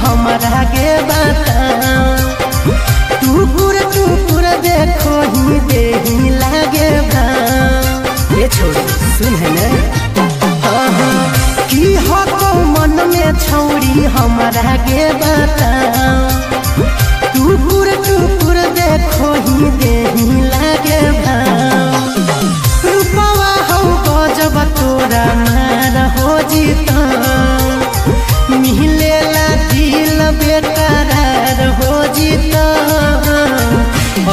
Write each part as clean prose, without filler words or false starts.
हमरा के बताओ टुकुर टुकुर देखो ही देही लागे भाव ये छोड़ी सुन है ना की हो मन में छौड़ी हमरा के बताओ टुकुर टुकुर देखो ही देही लागे भाव रूपवा हो गजब तोरा मार हो जीता मिलेला दिल बेकरार हो जीता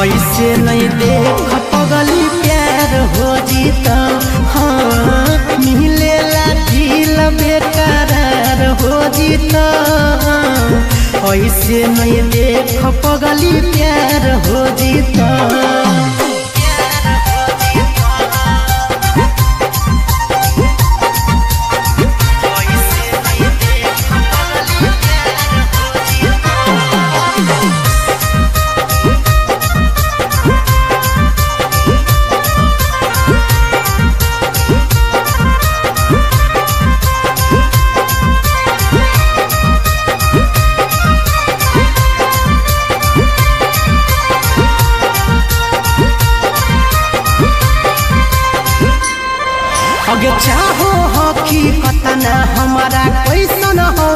ऐसे नहीं देख पगली प्यार हो जीता हाँ मिलेला दिल बेकरार हो जीता ऐसे नहीं देख पगली प्यार हो जीता अगे चाहो हकी कतना हमारा कैसन हो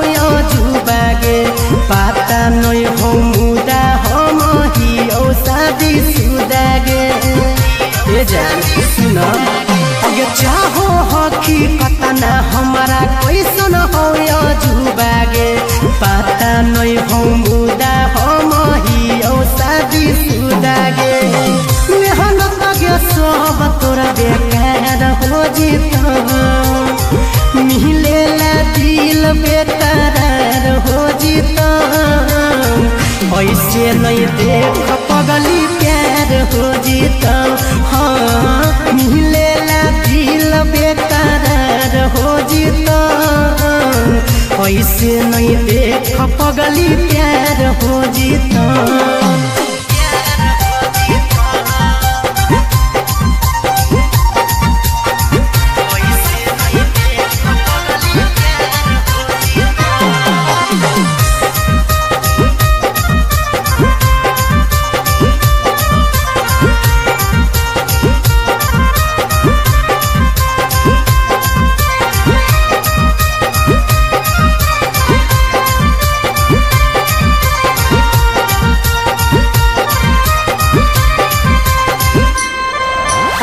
जुबागे पता नहीं हो मुदा हम ही ओ शादी सुदागे ए जान सुन अगे चाहो हकी कतना हमारा कैसन हो जुबागे पता नहीं हो मुदा हम ही ओ शादी सुदागे मेहनत के सब तोरा बेकार हो जीता मिलेला दिल बेकरार हो जीता ऐसे नहीं देख पगली प्यार हो जीता हाँ मिलेला दिल बेकरार हो जीता ऐसे नहीं देख पगली प्यार हो जीता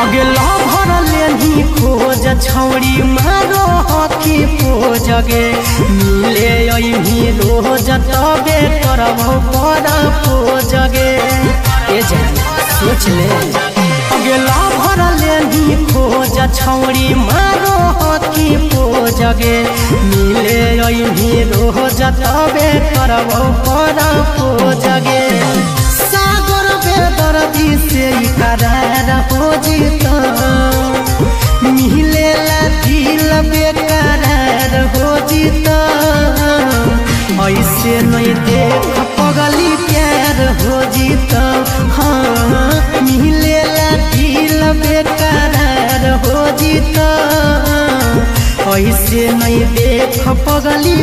अगे लभर लेनी खोज छौड़ी मारो हकी पोजगे मिले यही रोज तबे करबो पर पोजगे ए जान सोच ले अगे लभर लेनी खोज छौड़ी मारो हकी पोजगे मिले यही रोज तबे करबो पर पोजगे सागर बेदर्दी से करार हो जीता मिलेला दिल बेकरार हो जीता ऐसे नहीं देख पगली प्यार हो जीता हाँ मिलेला दिल बेकरार हो जीता ऐसे नहीं देख पगली